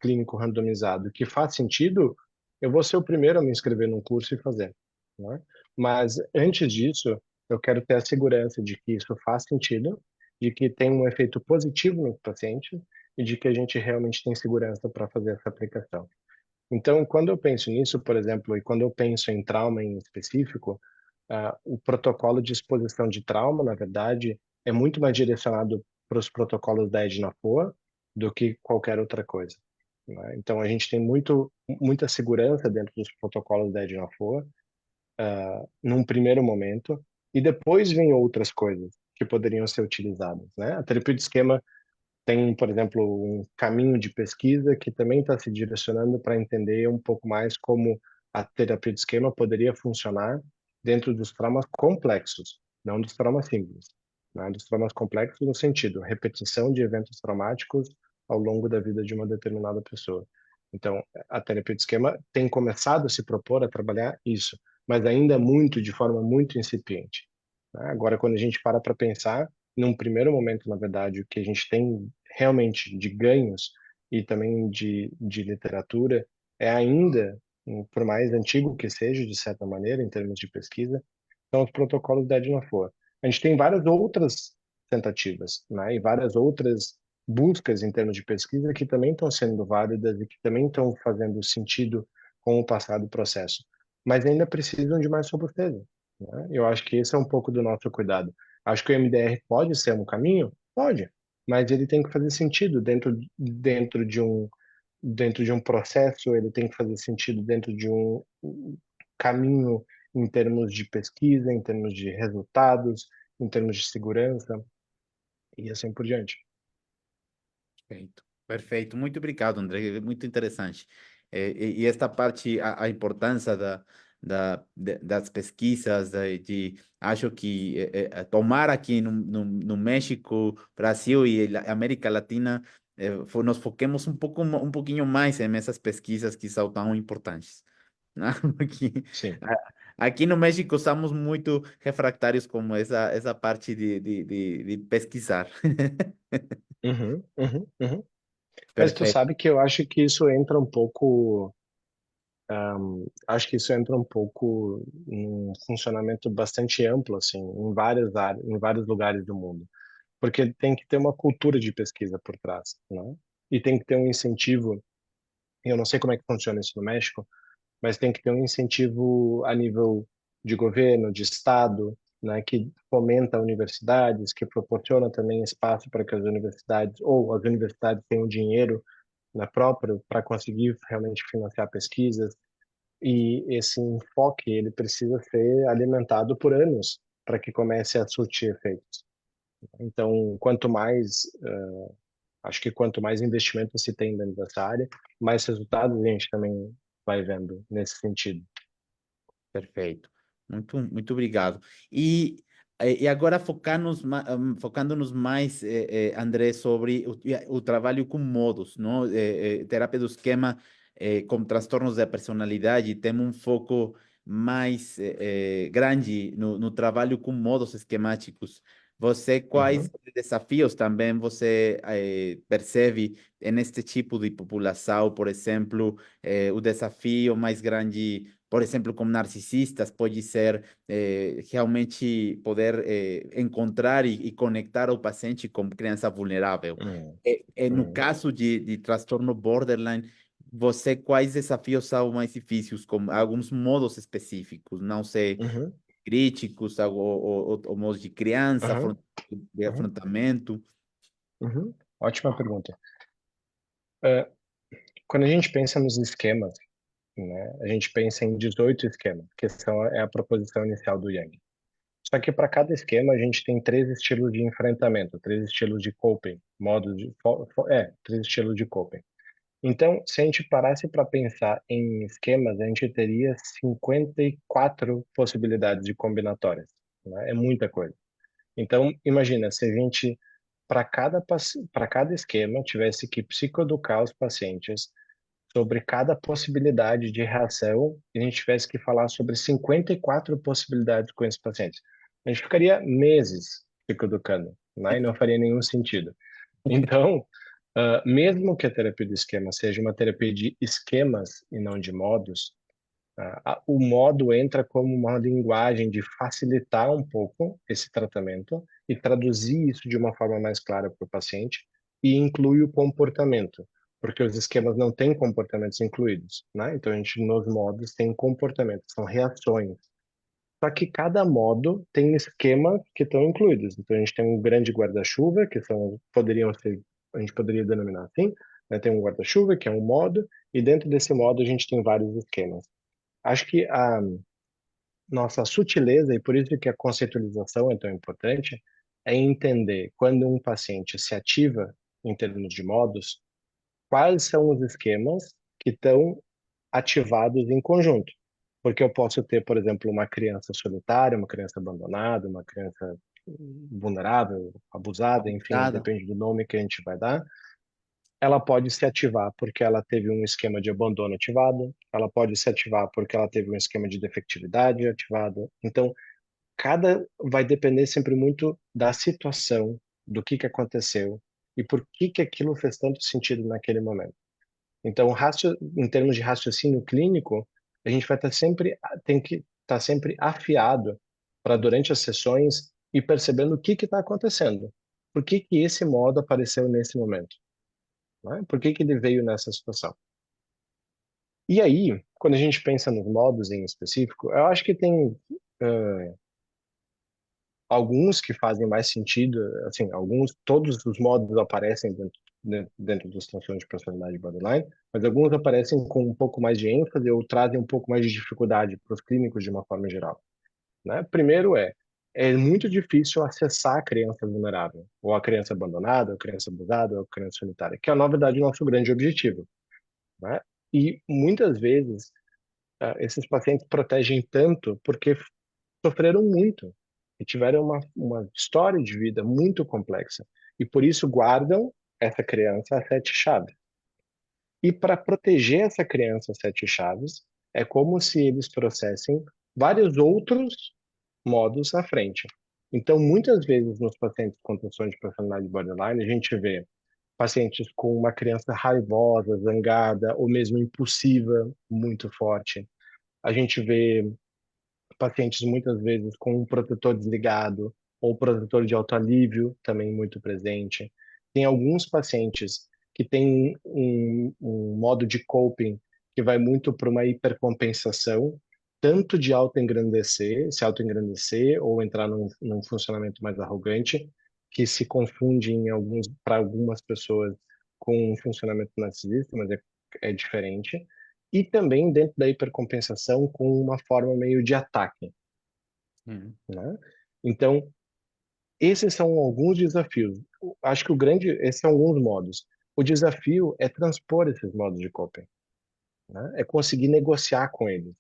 clínico randomizado que faz sentido, eu vou ser o primeiro a me inscrever num curso e fazer, né? Mas antes disso, eu quero ter a segurança de que isso faz sentido, de que tem um efeito positivo no paciente e de que a gente realmente tem segurança para fazer essa aplicação. Então, quando eu penso nisso, por exemplo, e quando eu penso em trauma em específico, o protocolo de exposição de trauma, na verdade, é muito mais direcionado para os protocolos da Edna-FOA do que qualquer outra coisa, né? Então, a gente tem muita segurança dentro dos protocolos da Edna-FOA, num primeiro momento, e depois vem outras coisas que poderiam ser utilizadas, né? A terapia de esquema tem, por exemplo, um caminho de pesquisa que também está se direcionando para entender um pouco mais como a terapia de esquema poderia funcionar dentro dos traumas complexos, não dos traumas simples, né? Dos traumas complexos no sentido repetição de eventos traumáticos ao longo da vida de uma determinada pessoa. Então, a terapia de esquema tem começado a se propor a trabalhar isso, mas ainda muito de forma muito incipiente, né? Agora, quando a gente para pensar, num primeiro momento, na verdade, o que a gente tem realmente de ganhos e também de literatura é ainda, por mais antigo que seja, de certa maneira, em termos de pesquisa, são os protocolos da Edna-FOA. A gente tem várias outras tentativas, né, e várias outras buscas em termos de pesquisa que também estão sendo válidas e que também estão fazendo sentido com o passar do processo, mas ainda precisam de mais robustez, né? Eu acho que esse é um pouco do nosso cuidado. Acho que o MDR pode ser um caminho? Pode, mas ele tem que fazer sentido dentro de um processo, ele tem que fazer sentido dentro de um caminho em termos de pesquisa, em termos de resultados, em termos de segurança e assim por diante. Perfeito, perfeito. Muito obrigado, André. Muito interessante. E esta parte, a importância das pesquisas, acho que tomar aqui no México, Brasil e América Latina, nos foquemos um pouquinho mais em essas pesquisas que são tão importantes. Aqui, Sim. aqui no México usamos muito refractários como essa parte de pesquisar. Uhum, uhum, uhum. Mas tu Perfeito. sabe que eu acho que isso entra um pouco, acho que isso entra um pouco num funcionamento bastante amplo, assim, em várias áreas, em vários lugares do mundo. Porque tem que ter uma cultura de pesquisa por trás, né? E tem que ter um incentivo, eu não sei como é que funciona isso no México, mas tem que ter um incentivo a nível de governo, de estado, né, que fomenta universidades, que proporciona também espaço para que as universidades ou as universidades tenham dinheiro, né, próprio para conseguir realmente financiar pesquisas. E esse enfoque ele precisa ser alimentado por anos para que comece a surtir efeitos. Então, acho que quanto mais investimento se tem dentro dessa área, mais resultados a gente também vai vendo nesse sentido. Perfeito. Muito obrigado. E agora focando-nos mais, André, sobre o trabalho com modos, não? Terapia do esquema com transtornos da personalidade, temos um foco mais grande no trabalho com modos esquemáticos. Quais Uhum, desafios também você percebe neste tipo de população, por exemplo, o desafio mais grande por exemplo, como narcisistas, pode ser realmente poder encontrar e conectar o paciente com criança vulnerável. uhum, No uhum, caso de transtorno borderline, quais desafios são mais difíceis, com alguns modos específicos, não sei, uhum, críticos, ou modos de criança, uhum, de uhum, afrontamento? uhum. Ótima pergunta. Quando a gente pensa nos esquemas, né, a gente pensa em 18 esquemas, que é a proposição inicial do Jung. Só que para cada esquema a gente tem três estilos de enfrentamento, três estilos de coping, três estilos de coping. Então, se a gente parasse para pensar em esquemas, a gente teria 54 possibilidades de combinatórias, né? É muita coisa. Então, imagina, se a gente, para cada esquema, tivesse que psicoeducar os pacientes sobre cada possibilidade de reação e a gente tivesse que falar sobre 54 possibilidades com esses pacientes. A gente ficaria meses psicoeducando, né? E não faria nenhum sentido. Então, mesmo que a terapia do esquema seja uma terapia de esquemas e não de modos, o modo entra como uma linguagem de facilitar um pouco esse tratamento e traduzir isso de uma forma mais clara para o paciente e inclui o comportamento, porque os esquemas não têm comportamentos incluídos, né? Então a gente nos modos tem comportamentos, são reações. Só que cada modo tem esquemas que estão incluídos. Então a gente tem um grande guarda-chuva, que poderiam ser, a gente poderia denominar assim, né? Tem um guarda-chuva que é um modo e dentro desse modo a gente tem vários esquemas. Acho que a nossa sutileza, e por isso que a conceitualização é tão importante, é entender quando um paciente se ativa em termos de modos, quais são os esquemas que estão ativados em conjunto. Porque eu posso ter, por exemplo, uma criança solitária, uma criança abandonada, uma criança vulnerável, abusada, enfim, Abusada. depende do nome que a gente vai dar, ela pode se ativar porque ela teve um esquema de abandono ativado, ela pode se ativar porque ela teve um esquema de defectividade ativado. Então, cada vai depender sempre muito da situação, do que aconteceu e por que aquilo fez tanto sentido naquele momento. Então, em termos de raciocínio clínico, a gente vai estar sempre tem que estar sempre afiado para durante as sessões e percebendo o que está acontecendo. Por que esse modo apareceu nesse momento? Né? Por que ele veio nessa situação? E aí, quando a gente pensa nos modos em específico, eu acho que tem alguns que fazem mais sentido, assim, todos os modos aparecem dentro dos transtornos de personalidade borderline, mas alguns aparecem com um pouco mais de ênfase ou trazem um pouco mais de dificuldade para os clínicos de uma forma geral, né? Primeiro é muito difícil acessar a criança vulnerável, ou a criança abandonada, ou a criança abusada, ou a criança solitária, que é, na verdade, o nosso grande objetivo, né? E muitas vezes esses pacientes protegem tanto porque sofreram muito e tiveram uma história de vida muito complexa e por isso guardam essa criança a sete chaves. E para proteger essa criança a sete chaves, É como se eles trouxessem vários outros modos à frente. Então, muitas vezes nos pacientes com transtorno de personalidade borderline, a gente vê pacientes com uma criança raivosa, zangada ou mesmo impulsiva muito forte. A gente vê pacientes muitas vezes com um protetor desligado ou protetor de autoalívio também muito presente. Tem alguns pacientes que têm um modo de coping que vai muito para uma hipercompensação, tanto de autoengrandecer, se autoengrandecer ou entrar num funcionamento mais arrogante, que se confunde em alguns, para algumas pessoas com um funcionamento narcisista, mas é diferente. E também dentro da hipercompensação com uma forma meio de ataque, Sim. né? Então, esses são alguns desafios. Acho que esses são alguns modos. O desafio é transpor esses modos de coping, né? É conseguir negociar com eles.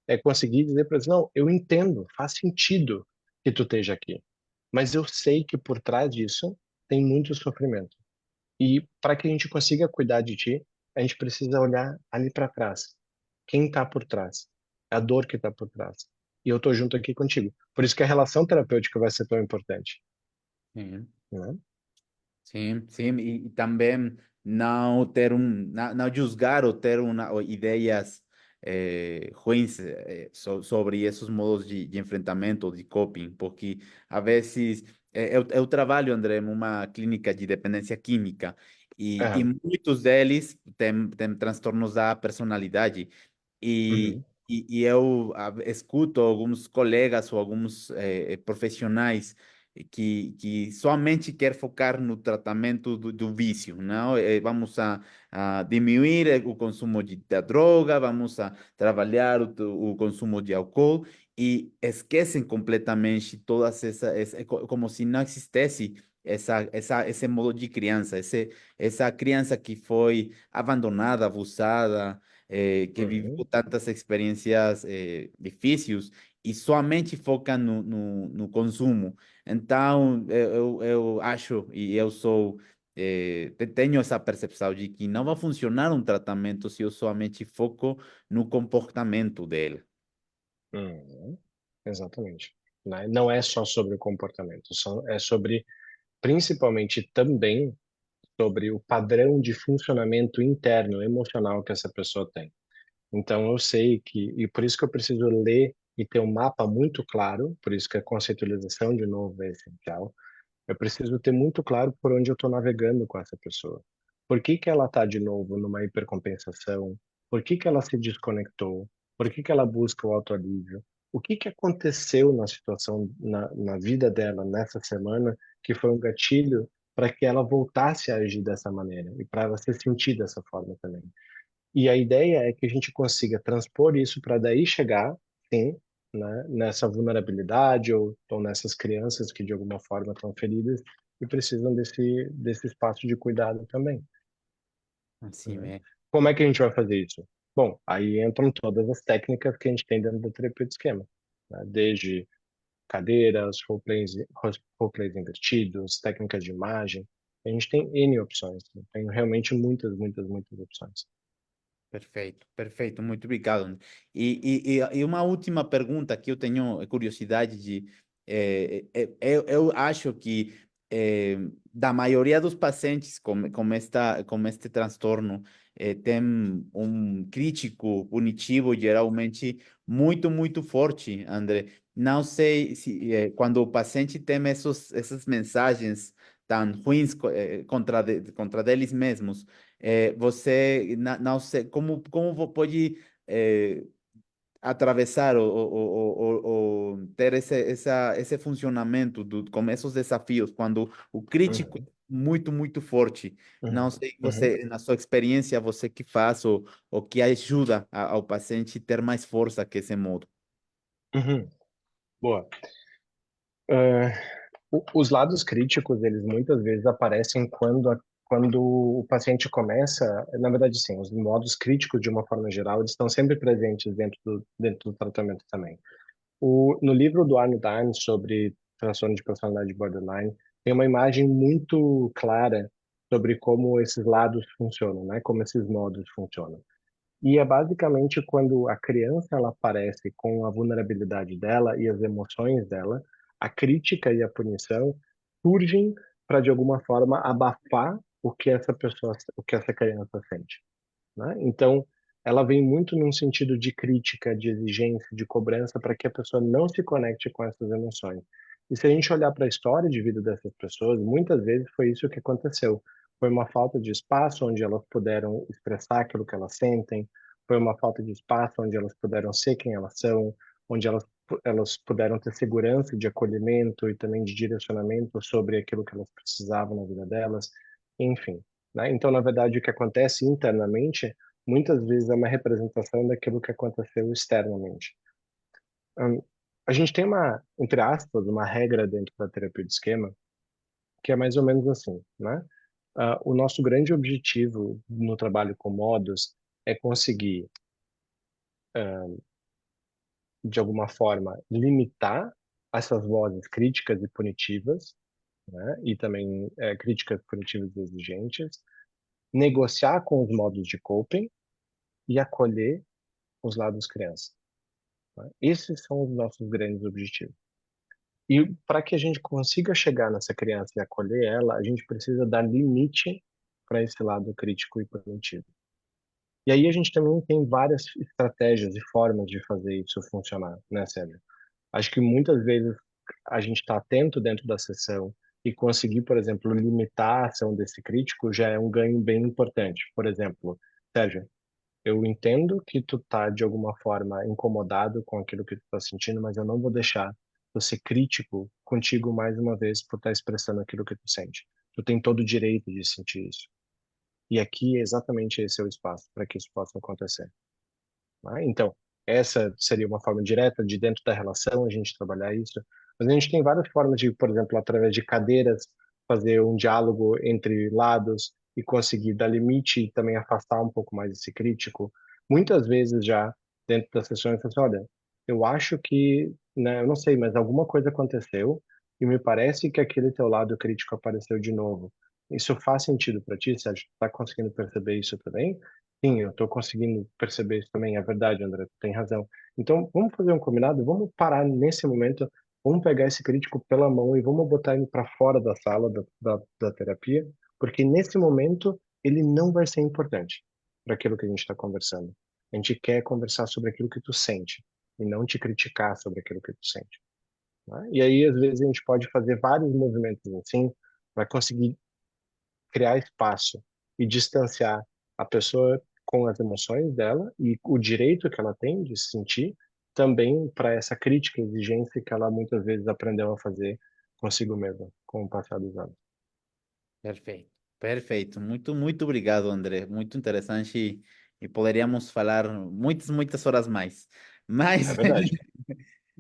É conseguir dizer para eles, não, eu entendo, faz sentido que tu esteja aqui, mas eu sei que por trás disso tem muito sofrimento. E para que a gente consiga cuidar de ti, a gente precisa olhar ali para trás. Quem está por trás? A dor que está por trás. E eu estou junto aqui contigo. Por isso que a relação terapêutica vai ser tão importante, Sim. né? Sim, sim, e também não ter não julgar ou ter ou ideias ruins sobre esses modos de enfrentamento, de coping, porque a vezes eu trabalho, André, em uma clínica de dependência química e Aham. muitos deles têm transtornos da personalidade Uhum. e eu escuto alguns colegas ou alguns profissionais que somente quer focar no tratamento do vício, não? Vamos a diminuir o consumo da droga, vamos a trabalhar o consumo de álcool e esquecem completamente como se não existisse esse modo de criança, essa criança que foi abandonada, abusada, que viveu Uhum. tantas experiências difíceis e somente foca no consumo. Então, eu acho, e eu sou, tenho essa percepção de que não vai funcionar um tratamento se eu somente foco no comportamento dele. Uhum. Exatamente. Né? Não é só sobre o comportamento, é sobre, principalmente também, sobre o padrão de funcionamento interno, emocional que essa pessoa tem. Então, eu sei que, e por isso que eu preciso ler e ter um mapa muito claro, por isso que a conceitualização, de novo, é essencial. Eu preciso ter muito claro por onde eu estou navegando com essa pessoa. Por que que ela está de novo numa hipercompensação? Por que que ela se desconectou? Por que que ela busca o autoalívio? O que que aconteceu na situação, na vida dela nessa semana que foi um gatilho para que ela voltasse a agir dessa maneira e para ela se sentir dessa forma também? E a ideia é que a gente consiga transpor isso para daí chegar, sim, né, nessa vulnerabilidade ou nessas crianças que de alguma forma estão feridas e precisam desse espaço de cuidado também, Assim né? é. Como é que a gente vai fazer isso? Bom, aí entram todas as técnicas que a gente tem dentro da terapia de esquema, né? Desde cadeiras, roleplays invertidos, técnicas de imagem. A gente tem N opções, né? Tem realmente muitas, muitas, muitas opções. Perfeito, perfeito, muito obrigado, André. E uma última pergunta que eu tenho curiosidade de. Eu acho que da maioria dos pacientes com este transtorno, tem um crítico punitivo geralmente muito forte, André. Não sei se quando o paciente tem essas mensagens tão ruins contra deles mesmos você não sei como pode atravessar ou ter esse funcionamento com esses desafios quando o crítico é Uhum, muito forte. Não uhum, sei uhum, você na sua experiência você que faz ou que ajuda ao paciente ter mais força que esse modo. uhum. Boa. Eh, os lados críticos, eles muitas vezes aparecem quando o paciente começa, na verdade, sim, os modos críticos, de uma forma geral, eles estão sempre presentes dentro do tratamento também. No livro do Arne Dine sobre transtorno de personalidade borderline, tem uma imagem muito clara sobre como esses lados funcionam, né? Como esses modos funcionam. E é basicamente quando a criança ela aparece com a vulnerabilidade dela e as emoções dela, a crítica e a punição surgem para de alguma forma abafar o que essa criança sente, né? Então, ela vem muito num sentido de crítica, de exigência, de cobrança para que a pessoa não se conecte com essas emoções. E se a gente olhar para a história de vida dessas pessoas, muitas vezes foi isso que aconteceu. Foi uma falta de espaço onde elas puderam expressar aquilo que elas sentem, foi uma falta de espaço onde elas puderam ser quem elas são, onde elas puderam ter segurança de acolhimento e também de direcionamento sobre aquilo que elas precisavam na vida delas, enfim, né? Então, na verdade, o que acontece internamente muitas vezes é uma representação daquilo que aconteceu externamente. Hum, a gente tem entre aspas, uma regra dentro da terapia de esquema, que é mais ou menos assim, né? O nosso grande objetivo no trabalho com modos é conseguir, de alguma forma, limitar essas vozes críticas e punitivas, né? E também críticas punitivas e exigentes, negociar com os modos de coping e acolher os lados criança, né? Esses são os nossos grandes objetivos. E para que a gente consiga chegar nessa criança e acolher ela, a gente precisa dar limite para esse lado crítico e punitivo. E aí a gente também tem várias estratégias e formas de fazer isso funcionar, né, Sérgio? Acho que muitas vezes a gente está atento dentro da sessão e conseguir, por exemplo, limitar a ação desse crítico já é um ganho bem importante. Por exemplo, Sérgio, eu entendo que tu tá de alguma forma incomodado com aquilo que tu tá sentindo, mas eu não vou deixar você crítico contigo mais uma vez por estar expressando aquilo que tu sente. Tu tem todo o direito de sentir isso. E aqui exatamente esse é o espaço para que isso possa acontecer, né? Então, essa seria uma forma direta de dentro da relação a gente trabalhar isso. Mas a gente tem várias formas de, por exemplo, através de cadeiras, fazer um diálogo entre lados e conseguir dar limite e também afastar um pouco mais esse crítico. Muitas vezes já dentro das sessões, eu falo assim, olha, eu acho que, né, eu não sei, mas alguma coisa aconteceu e me parece que aquele teu lado crítico apareceu de novo. Isso faz sentido para ti, Sérgio? Tá conseguindo perceber isso também? Sim, eu estou conseguindo perceber isso também. É verdade, André, tu tem razão. Então, vamos fazer um combinado? Vamos parar nesse momento, vamos pegar esse crítico pela mão e vamos botar ele para fora da sala da terapia, porque nesse momento ele não vai ser importante para aquilo que a gente está conversando. A gente quer conversar sobre aquilo que tu sente e não te criticar sobre aquilo que tu sente, né? E aí, às vezes, a gente pode fazer vários movimentos assim, vai conseguir criar espaço e distanciar a pessoa com as emoções dela e o direito que ela tem de se sentir também para essa crítica e exigência que ela muitas vezes aprendeu a fazer consigo mesma com o passar dos anos. Perfeito, perfeito. Muito obrigado, André. Muito interessante e poderíamos falar muitas horas mais. É Mas verdade.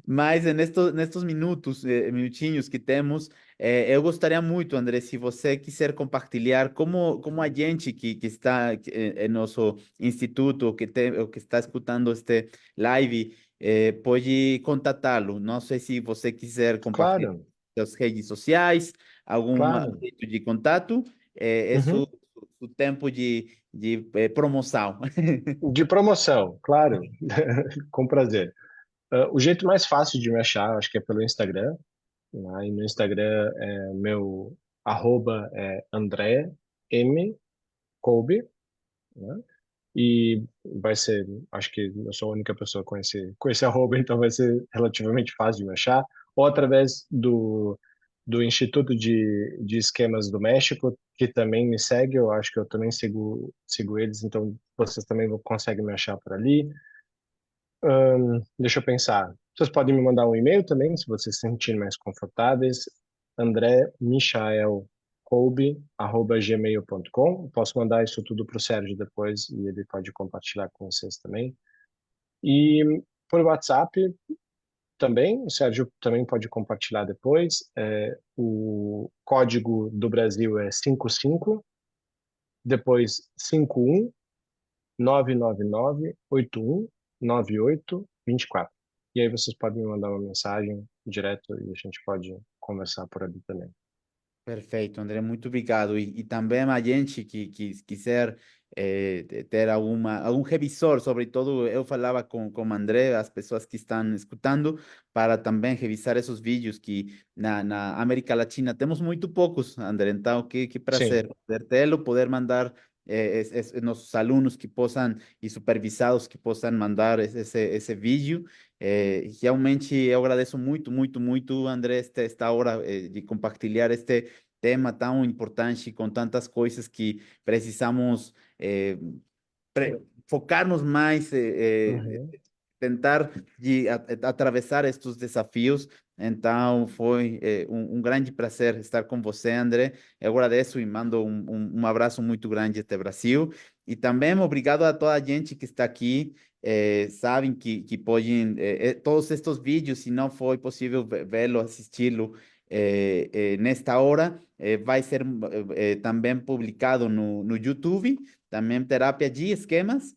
Mas nestes minutos, minutinhos que temos, eu gostaria muito, André, se você quiser compartilhar como a gente que está em nosso instituto, ou que está escutando este live, pode contatá-lo. Não sei se você quiser compartilhar Claro, suas redes sociais, algum claro. jeito de contato, é Uhum. o tempo de promoção. De promoção, claro, com prazer. O jeito mais fácil de me achar, acho que é pelo Instagram, né? E no Instagram meu arroba é André M. Kolbe, né? E vai ser, acho que eu sou a única pessoa com esse arroba, então vai ser relativamente fácil de me achar. Ou através do Instituto de Esquemas do México, que também me segue, eu acho que eu também sigo eles, então vocês também conseguem me achar por ali. Deixa eu pensar. Vocês podem me mandar um e-mail também, se vocês se sentirem mais confortáveis. andremichaelkolbe@gmail.com. Posso mandar isso tudo para o Sérgio depois e ele pode compartilhar com vocês também. E por WhatsApp também, o Sérgio também pode compartilhar depois. O código do Brasil é 55, depois 51 999 81 98 24. E aí vocês podem me mandar uma mensagem direto e a gente pode conversar por ali também. Perfeito, André, muito obrigado. E também a gente que quiser ter algum revisor, sobretudo eu falava com o André, as pessoas que estão escutando, para também revisar esses vídeos que na América Latina temos muito poucos, André. Então, que Sim. prazer poder tê-lo, poder mandar nossos alunos que possam e supervisados que possam mandar esse vídeo. Realmente eu agradeço muito, muito, muito, André, esta hora de compartilhar este tema tão importante com tantas coisas que precisamos focarmos mais, Uhum. tentar atravessar estes desafios. Então, foi um grande prazer estar com você, André. Eu agradeço e mando um abraço muito grande até Brasil. E também obrigado a toda a gente que está aqui. Sabem que podem, todos estes vídeos, se não foi possível vê-lo, assisti-lo nesta hora, vai ser também publicado no YouTube, também Terapia de Esquemas,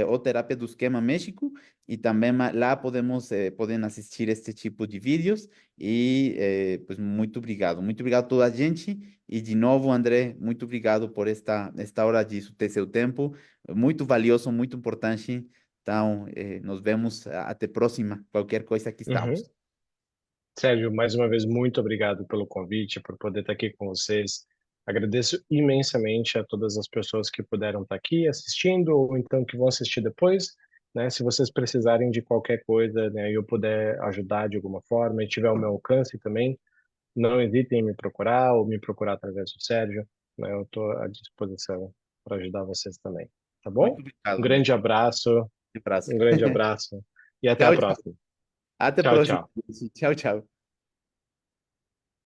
ou Terapia do Esquema México. E também lá podem assistir este tipo de vídeos. E pues muito obrigado a toda a gente. E de novo, André, muito obrigado por esta hora de ter seu tempo, muito valioso, muito importante. Então, nos vemos até próxima. Qualquer coisa aqui Uhum. estamos. Sérgio, mais uma vez, muito obrigado pelo convite, por poder estar aqui com vocês. Agradeço imensamente a todas as pessoas que puderam estar aqui assistindo ou então que vão assistir depois, né? Se vocês precisarem de qualquer coisa, né, e eu puder ajudar de alguma forma e tiver o meu alcance também, não hesitem em me procurar ou me procurar através do Sérgio, né? Eu estou à disposição para ajudar vocês também, tá Muito bom? obrigado, Um André. grande abraço, Um abraço. um grande abraço e até a Tchau, tchau. próxima. Até a Tchau, próxima. tchau. Tchau, tchau.